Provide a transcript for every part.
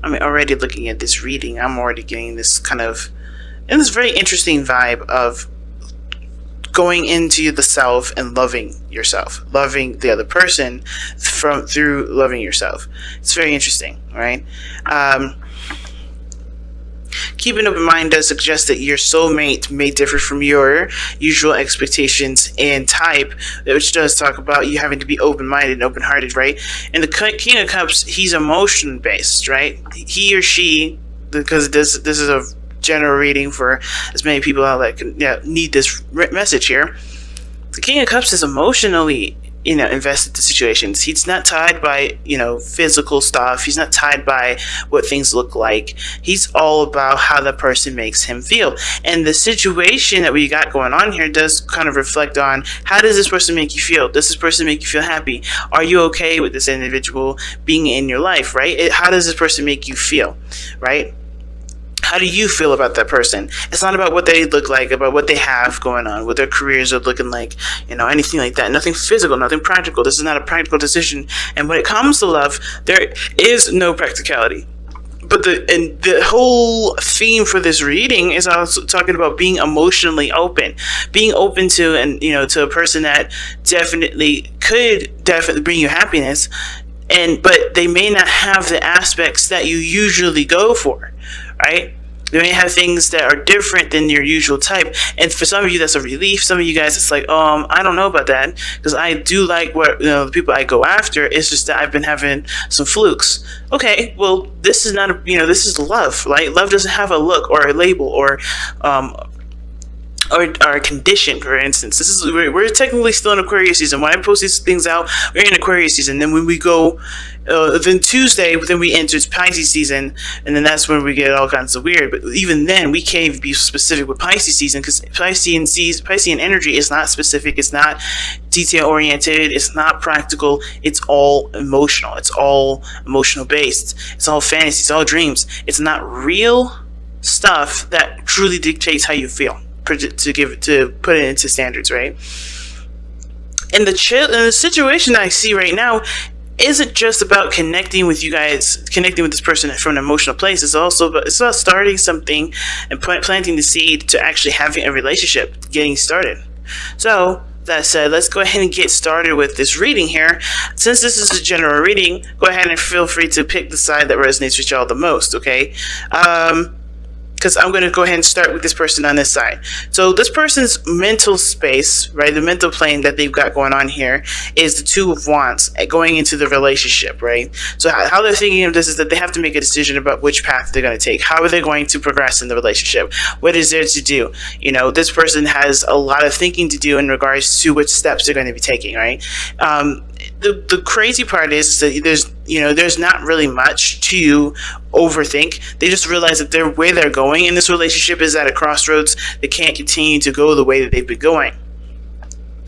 I'm already looking at this reading. I'm already getting this kind of, and this very interesting vibe of going into the self and loving yourself, loving the other person through loving yourself. It's very interesting, right? Keep an open mind does suggest that your soulmate may differ from your usual expectations and type, which does talk about you having to be open-minded and open-hearted, right? And the King of Cups, he's emotion-based, right? He or she, because this is a general reading for as many people that can need this message here. The King of Cups is emotionally invested to situations. He's not tied by physical stuff. He's not tied by what things look like. He's all about how the person makes him feel. And the situation that we got going on here does kind of reflect on, how does this person make you feel? Does this person make you feel happy? Are you okay with this individual being in your life, right? How does this person make you feel, right? How do you feel about that person? It's not about what they look like, about what they have going on, what their careers are looking like, anything like that. Nothing physical, nothing practical. This is not a practical decision. And when it comes to love, there is no practicality. But the whole theme for this reading is also talking about being emotionally open, being open to, and to a person that could definitely bring you happiness, but they may not have the aspects that you usually go for, right? They may have things that are different than your usual type, and for some of you that's a relief. Some of you guys, it's like, I don't know about that, because I do like what the people I go after. It's just that I've been having some flukes. Okay, well, this is not this is love, right? Love doesn't have a look or a label or a condition, for instance. We're technically still in Aquarius season. When I post these things out, we're in Aquarius season. Then when we go, then Tuesday, then we enter Pisces season, and then that's when we get all kinds of weird. But even then, we can't even be specific with Pisces season, because Piscean energy is not specific. It's not detail oriented. It's not practical. It's all emotional. It's all emotional based. It's all fantasy. It's all dreams. It's not real stuff that truly dictates how you feel, to put it into standards, right? And the situation that I see right now isn't just about connecting with this person from an emotional place. It's about starting something and planting the seed to actually having a relationship, getting started. So that said, let's go ahead and get started with this reading here. Since this is a general reading, go ahead and feel free to pick the side that resonates with y'all the most, okay? Because I'm going to go ahead and start with this person on this side. So this person's mental space, right, the mental plane that they've got going on here is the Two of Wands going into the relationship, right? So how they're thinking of this is that they have to make a decision about which path they're going to take. How are they going to progress in the relationship? What is there to do? This person has a lot of thinking to do in regards to which steps they're going to be taking, right? The crazy part is that there's not really much to overthink. They just realize that where they're going in this relationship is at a crossroads. They can't continue to go the way that they've been going,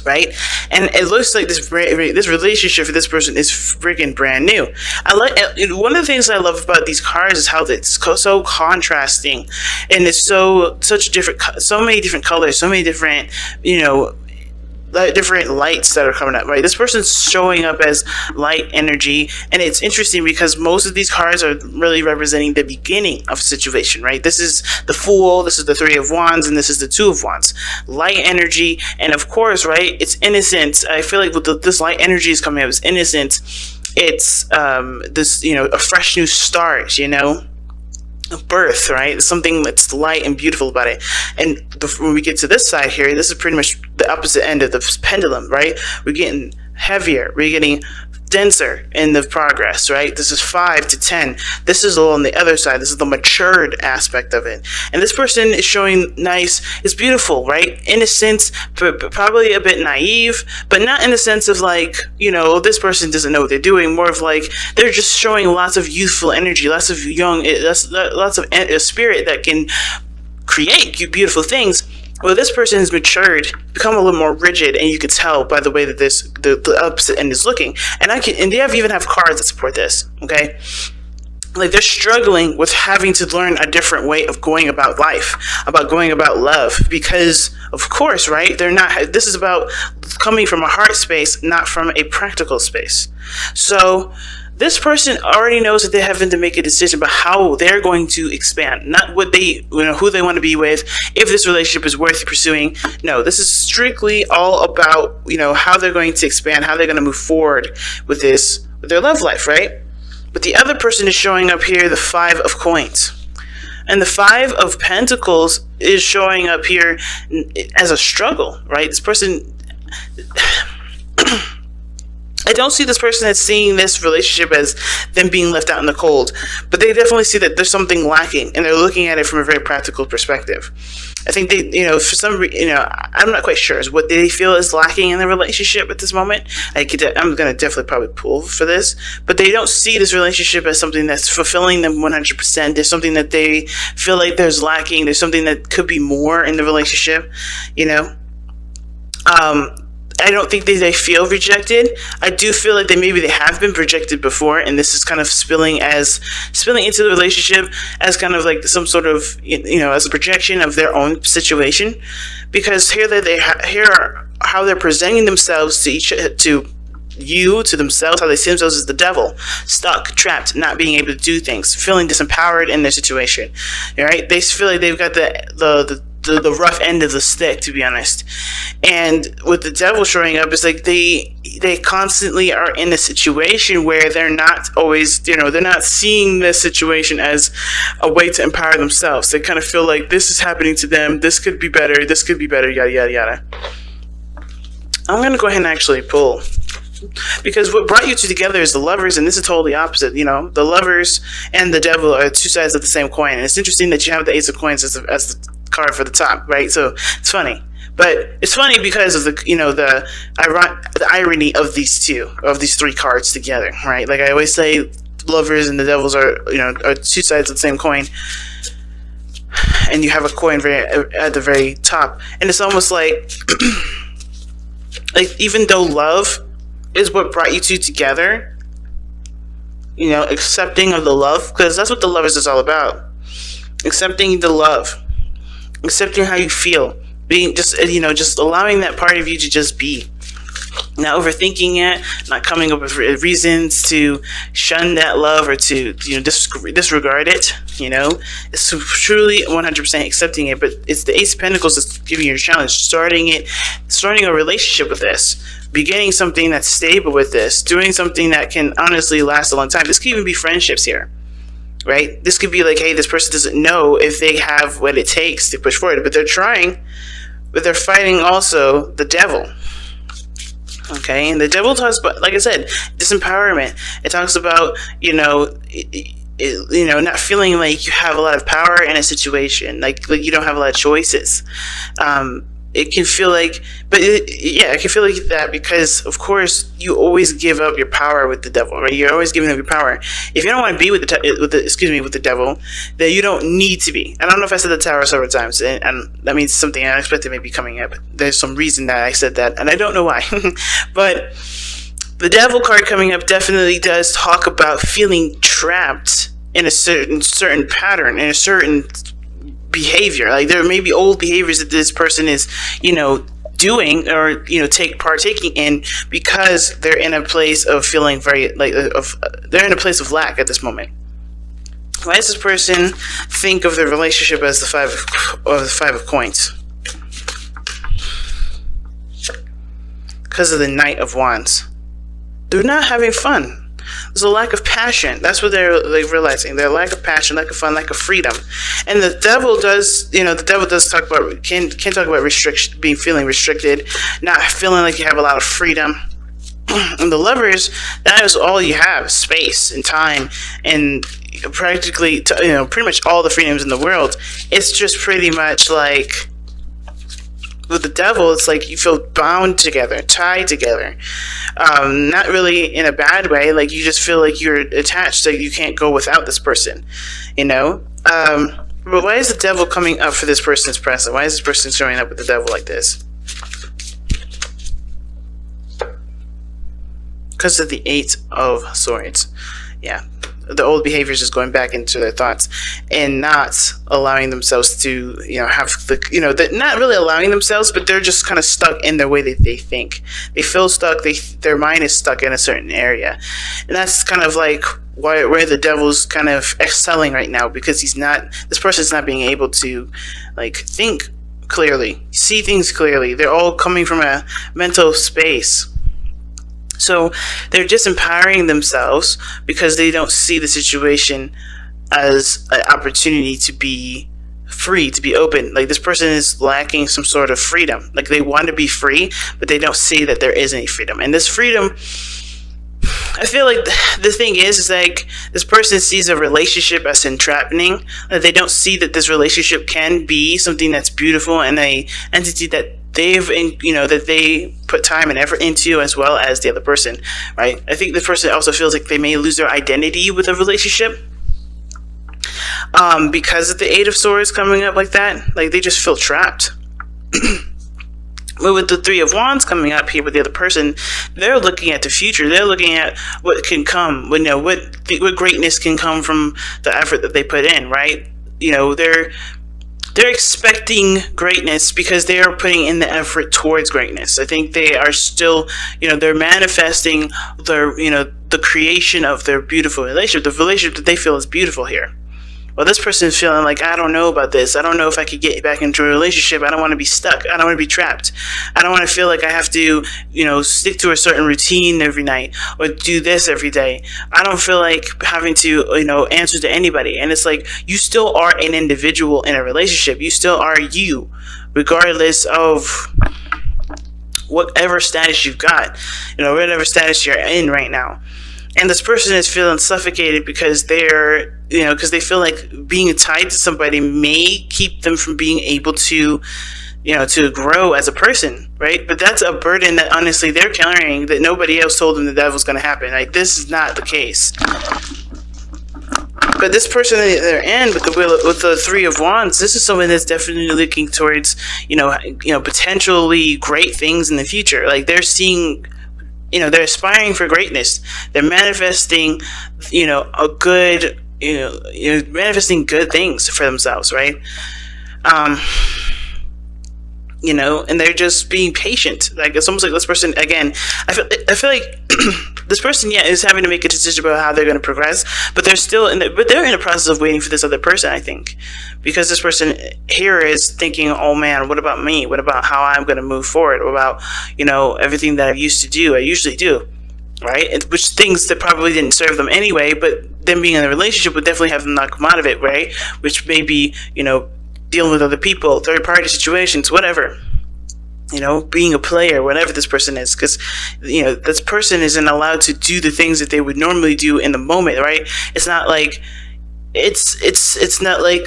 right? And it looks like this relationship for this person is freaking brand new. One of the things I love about these cards is how it's so contrasting, and it's so many different colors, so many different different lights that are coming up, right? This person's showing up as light energy, and it's interesting because most of these cards are really representing the beginning of a situation, right? This is the Fool, this is the Three of Wands, and this is the Two of Wands. Light energy, and of course, right, it's innocent. I feel like this light energy is coming up as innocent. It's this a fresh new start, birth, right? Something that's light and beautiful about it. And when we get to this side here, this is pretty much the opposite end of the pendulum, right? We're getting heavier, we're getting denser in the progress, right? This is 5 to 10. This is all on the other side. This is the matured aspect of it. And this person is showing it's beautiful, right? Innocent, but probably a bit naive, but not in the sense of like, this person doesn't know what they're doing. More of like, they're just showing lots of youthful energy, lots of lots of spirit that can create beautiful things. Well, this person has matured, become a little more rigid, and you can tell by the way that the opposite end is looking. And they even have cards that support this. Okay, like they're struggling with having to learn a different way of going about life, about going about love, because of course, right? This is about coming from a heart space, not from a practical space. So this person already knows that they're having to make a decision about how they're going to expand, not what they, who they want to be with, if this relationship is worth pursuing. No, this is strictly all about, how they're going to expand, how they're going to move forward with their love life, right? But the other person is showing up here, the Five of Coins. And the Five of Pentacles is showing up here as a struggle, right? This person, I don't see this person as seeing this relationship as them being left out in the cold, but they definitely see that there's something lacking, and they're looking at it from a very practical perspective. I think they, for some reason, I'm not quite sure is what they feel is lacking in the relationship at this moment. I'm going to definitely probably pull for this, but they don't see this relationship as something that's fulfilling them 100%. There's something that they feel like there's lacking. There's something that could be more in the relationship, I don't think they feel rejected. I do feel like maybe they have been rejected before, and this is kind of spilling into the relationship as kind of like some sort of, as a projection of their own situation. Because here are how they're presenting themselves to themselves, how they see themselves as the devil, stuck, trapped, not being able to do things, feeling disempowered in their situation. All right, they feel like they've got the rough end of the stick, to be honest. And with the devil showing up, it's like they constantly are in a situation where they're not always, they're not seeing this situation as a way to empower themselves. They kind of feel like this is happening to them, this could be better, yada yada yada. I'm gonna go ahead and actually pull, because what brought you two together is the Lovers, and this is totally opposite. The Lovers and the devil are two sides of the same coin, and it's interesting that you have the Ace of Coins as the card for the top, right? So it's funny, but it's funny because of the irony of these three cards together, right? Like I always say, Lovers and the Devils are two sides of the same coin, and you have a coin at the very top, and it's almost like like even though love is what brought you two together, accepting of the love, because that's what the Lovers is all about. Accepting the love, accepting how you feel, being just allowing that part of you to just be, not overthinking it, not coming up with reasons to shun that love or to disregard it. It's truly 100% accepting it. But it's the Ace of Pentacles that's giving you a challenge, starting a relationship with this, beginning something that's stable with this, doing something that can honestly last a long time. This could even be friendships here, right? This could be like, hey, this person doesn't know if they have what it takes to push forward, but they're trying, but they're fighting also the devil. Okay, and the devil talks about, like I said, disempowerment. It talks about, not feeling like you have a lot of power in a situation, like you don't have a lot of choices. It can feel like, it can feel like that because, of course, you always give up your power with the devil, right? You're always giving up your power. If you don't want to be with the devil, then you don't need to be. I don't know if I said the Tower several times, and that means something unexpected may be coming up. There's some reason that I said that, and I don't know why. But the Devil card coming up definitely does talk about feeling trapped in a certain pattern, in a certain behavior. Like there may be old behaviors that this person is, doing or partaking in because they're in a place of feeling they're in a place of lack at this moment. Why does this person think of their relationship as the Five of Coins? Because of the Knight of Wands. They're not having fun. There's a lack of passion. That's what they're realizing. Their lack of passion, lack of fun, lack of freedom. And the devil does, talk about, can talk about restriction, feeling restricted, not feeling like you have a lot of freedom. And the Lovers, that is all you have, space and time and practically, pretty much all the freedoms in the world. It's just pretty much like, with the devil, it's like you feel bound together, tied together. Not really in a bad way, like you just feel like you're attached, so you can't go without this person, But why is the devil coming up for this person's present? Why is this person showing up with the devil like this? Because of the Eight of Swords. Yeah. the old behaviors just going back into their thoughts, and not allowing themselves to, have the, not really allowing themselves, but they're just kind of stuck in the way that they think. They feel stuck. Their mind is stuck in a certain area, and that's kind of like where the devil's kind of excelling right now, because this person's not being able to like think clearly, see things clearly. They're all coming from a mental space. So they're disempowering themselves because they don't see the situation as an opportunity to be free, to be open. Like, this person is lacking some sort of freedom. Like, they want to be free, but they don't see that there is any freedom. And this freedom, I feel like the thing is like, this person sees a relationship as entrapping, that they don't see that this relationship can be something that's beautiful and a entity that that they put time and effort into, as well as the other person, right? I think this person also feels like they may lose their identity with a relationship, because of the Eight of Swords coming up like that. Like, they just feel trapped. But with the Three of Wands coming up here with the other person, they're looking at the future. They're looking at what can come, what greatness can come from the effort that they put in, right? They're expecting greatness because they are putting in the effort towards greatness. I think they are still, they're manifesting the creation of their beautiful relationship, the relationship that they feel is beautiful here. Well, this person is feeling like, I don't know about this. I don't know if I could get back into a relationship. I don't want to be stuck. I don't want to be trapped. I don't want to feel like I have to, stick to a certain routine every night or do this every day. I don't feel like having to, answer to anybody. And it's like, you still are an individual in a relationship. You still are you, regardless of whatever status you've got, whatever status you're in right now. And this person is feeling suffocated because because they feel like being tied to somebody may keep them from being able to, to grow as a person, right? But that's a burden that honestly they're carrying, that nobody else told them that was going to happen. Like, this is not the case. But this person that they're in with the Three of Wands, this is someone that's definitely looking towards, potentially great things in the future. Like, they're seeing, they're aspiring for greatness. They're manifesting, manifesting good things for themselves, right? And they're just being patient. Like, it's almost like this person, again, I feel like this person, is having to make a decision about how they're going to progress, but they're still they're in the process of waiting for this other person, I think, because this person here is thinking, oh man, what about me? What about how I'm going to move forward? What about, everything that I usually do, right? Which things that probably didn't serve them anyway, but them being in a relationship would definitely have them not come out of it, right? Which may be, dealing with other people, third-party situations, whatever. Being a player, whatever this person is, because, this person isn't allowed to do the things that they would normally do in the moment, right? It's not like, it's not like,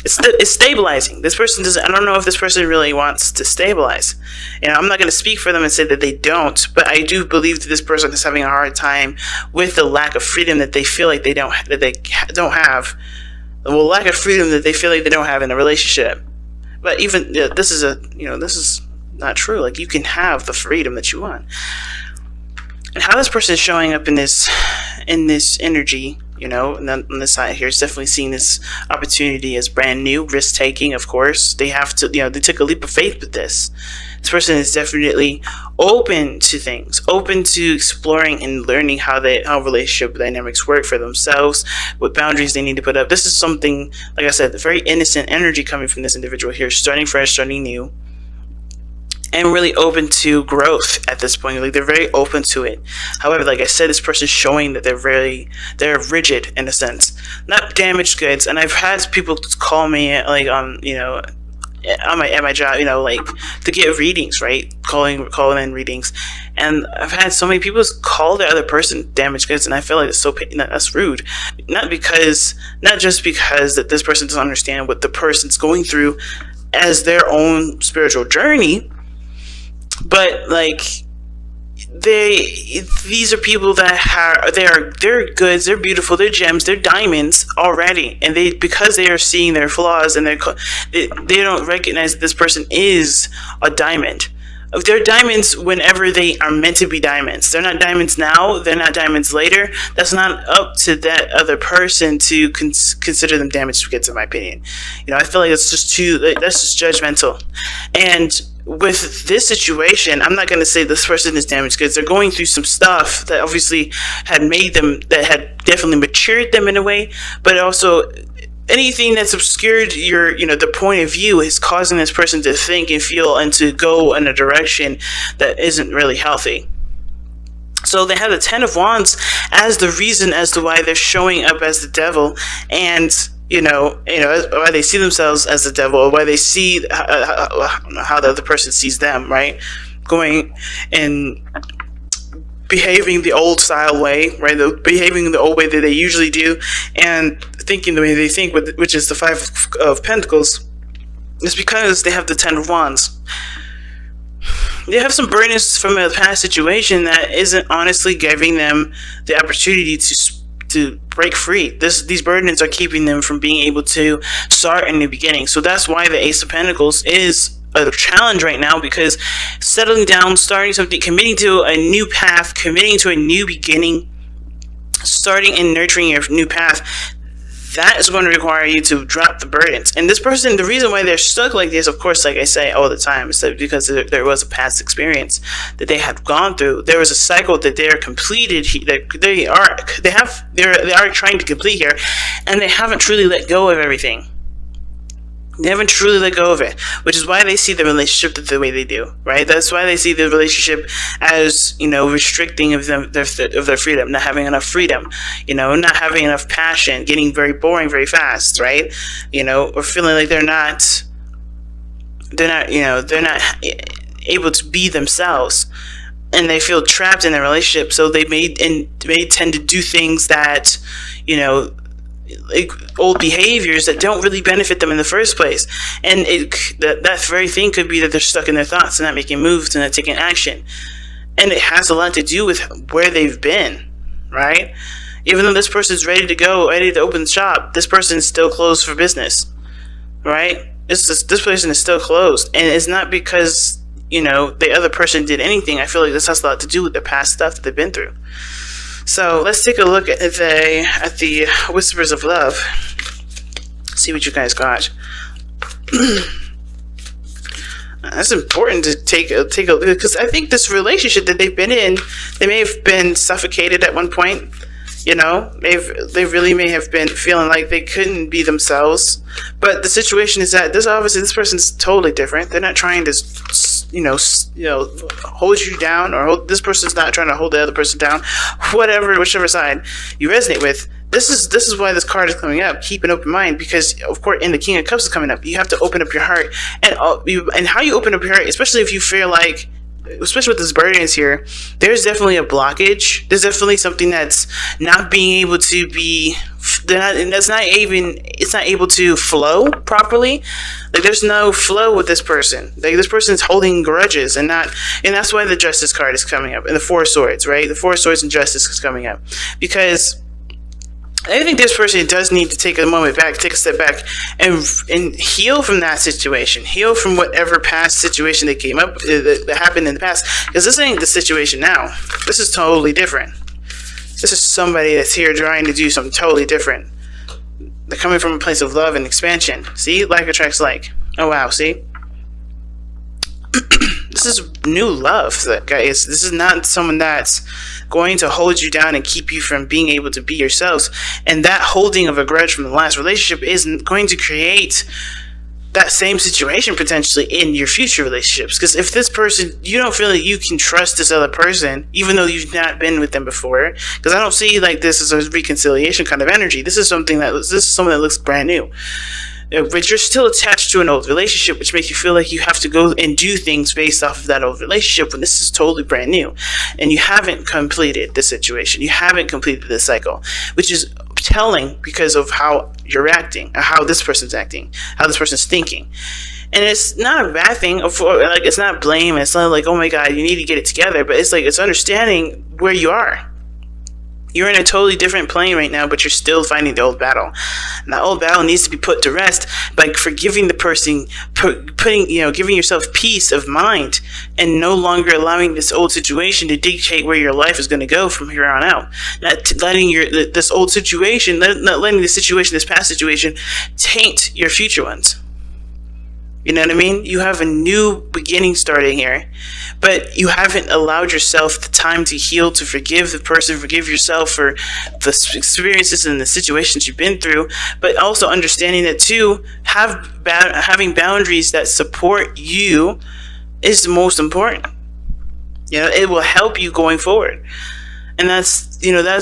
it's stabilizing. This person doesn't, I don't know if this person really wants to stabilize. I'm not going to speak for them and say that they don't, but I do believe that this person is having a hard time with the lack of freedom that they feel like they don't have. Well, lack of freedom that they feel like they don't have in a relationship. But even this is not true. Like, you can have the freedom that you want. And how this person is showing up in this energy, and then on this side here is definitely seeing this opportunity as brand new, risk taking. Of course, they have to, they took a leap of faith with this. This person is definitely open to things, open to exploring and learning how relationship dynamics work for themselves, what boundaries they need to put up. This is something, like I said, very innocent energy coming from this individual here, starting fresh, starting new, and really open to growth at this point. Like, they're very open to it. However, like I said, this person's showing that they're rigid in a sense, not damaged goods. And I've had people call me, like, at my job, like, to get readings, right? Calling in readings, and I've had so many people call the other person damaged goods, and I feel like that's rude. Not just because that this person doesn't understand what the person's going through as their own spiritual journey, but like, these are people that they're goods, they're beautiful, they're gems, they're diamonds already, and because they are seeing their flaws and they don't recognize that this person is a diamond, They're diamonds whenever they are meant to be diamonds. They're not diamonds now. They're not diamonds later. That's not up to that other person to consider them damaged goods, in my opinion. I feel like it's just that's just judgmental. And with this situation, I'm not going to say this person is damaged goods. They're going through some stuff that obviously had made them, that had definitely matured them in a way, but also anything that's obscured the point of view is causing this person to think and feel and to go in a direction that isn't really healthy. So they have the Ten of Wands as the reason as to why they're showing up as the devil, and why they see themselves as the devil, or why they see how the other person sees them, right? Going and behaving the old style way, right? Behaving the old way that they usually do, and thinking the way they think, which is the Five of Pentacles, is because they have the Ten of Wands. They have some burdens from a past situation that isn't honestly giving them the opportunity to break free. These burdens are keeping them from being able to start in the beginning. So that's why the Ace of Pentacles is a challenge right now, because settling down, starting something, committing to a new path, committing to a new beginning, starting and nurturing your new path, that is going to require you to drop the burdens. And this person, the reason why they're stuck like this, of course, like I say all the time, is that because there was a past experience that they have gone through. There was a cycle that they are completed, they are trying to complete here, and they haven't truly let go of everything. They haven't truly let go of it, which is why they see the relationship the way they do, right? That's why they see the relationship as, restricting of their freedom, not having enough freedom, not having enough passion, getting very boring very fast, right? Or feeling like they're not able to be themselves, and they feel trapped in their relationship. So they may tend to do things that, like old behaviors that don't really benefit them in the first place. And that very thing could be that they're stuck in their thoughts and not making moves and not taking action. And it has a lot to do with where they've been, right? Even though this person's ready to go, ready to open shop, this person's still closed for business, right? This person is still closed. And it's not because, the other person did anything. I feel like this has a lot to do with the past stuff that they've been through. So let's take a look at the Whispers of Love. See what you guys got. That's important to take a look, because I think this relationship that they've been in, they may have been suffocated at one point. They really may have been feeling like they couldn't be themselves. But the situation is that this person's totally different. They're not trying to hold you down, or this person's not trying to hold the other person down. Whichever side you resonate with. This is why this card is coming up. Keep an open mind, because of course, in the King of Cups is coming up. You have to open up your heart, and how you open up your heart, especially if you feel like, especially with this burdens here, there's definitely a blockage. There's definitely something that's not being able to be, it's not able to flow properly. Like, there's no flow with this person. Like, this person's holding grudges, and that's why the Justice card is coming up, and the Four of Swords, right? The Four of Swords and Justice is coming up, because I think this person does need to take a step back, and heal from that situation, heal from whatever past situation that came up, that happened in the past, because this ain't the situation now. This is totally different. This is somebody that's here trying to do something totally different. They're coming from a place of love and expansion. See? Like attracts like. Oh, wow. See? This is new love, guys. This is not someone that's going to hold you down and keep you from being able to be yourselves. And that holding of a grudge from the last relationship is going to create that same situation potentially in your future relationships. Because if this person, you don't feel like you can trust this other person, even though you've not been with them before, because I don't see like this as a reconciliation kind of energy. This is something that looks brand new. But you're still attached to an old relationship, which makes you feel like you have to go and do things based off of that old relationship, when this is totally brand new. And you haven't completed the situation. You haven't completed the cycle, which is telling because of how you're acting, or how this person's acting, how this person's thinking. And it's not a bad thing. Like, it's not blame. It's not like, oh my God, you need to get it together. But it's like, it's understanding where you are. You're in a totally different plane right now, but you're still fighting the old battle. And that old battle needs to be put to rest by forgiving the person, giving yourself peace of mind, and no longer allowing this old situation to dictate where your life is going to go from here on out. Not letting this old situation, not letting this past situation, taint your future ones. You know what I mean? You have a new beginning starting here, but you haven't allowed yourself the time to heal, to forgive the person, forgive yourself for the experiences and the situations you've been through, but also understanding that too, having boundaries that support you is the most important. It will help you going forward. And that's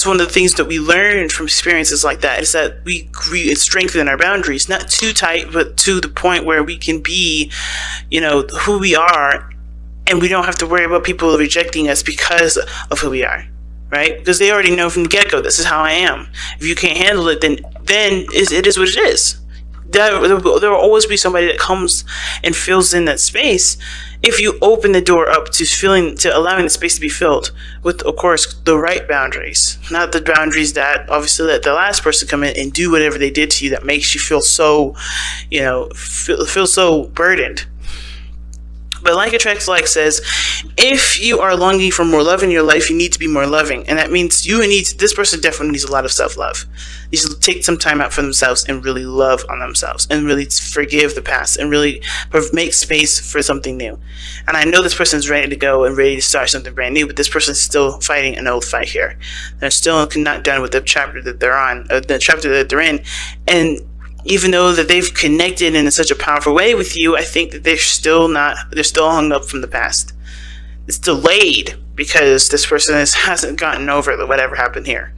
one of the things that we learn from experiences like that, is that we strengthen our boundaries, not too tight, but to the point where we can be, who we are, and we don't have to worry about people rejecting us because of who we are, right? Because they already know from the get-go, this is how I am. If you can't handle it, then it is what it is. There will always be somebody that comes and fills in that space if you open the door up to allowing the space to be filled with, of course, the right boundaries, not the boundaries that obviously let the last person come in and do whatever they did to you that makes you feel so, feel so burdened. But like attracts like says, if you are longing for more love in your life, you need to be more loving. And that means this person definitely needs a lot of self-love. Needs to take some time out for themselves and really love on themselves and really forgive the past and really make space for something new. And I know this person's ready to go and ready to start something brand new, but this person's still fighting an old fight here. They're still not done with the chapter that they're on, the chapter that they're in. And even though that they've connected in such a powerful way with you, I think that they're still hung up from the past. It's delayed because this person hasn't gotten over whatever happened here.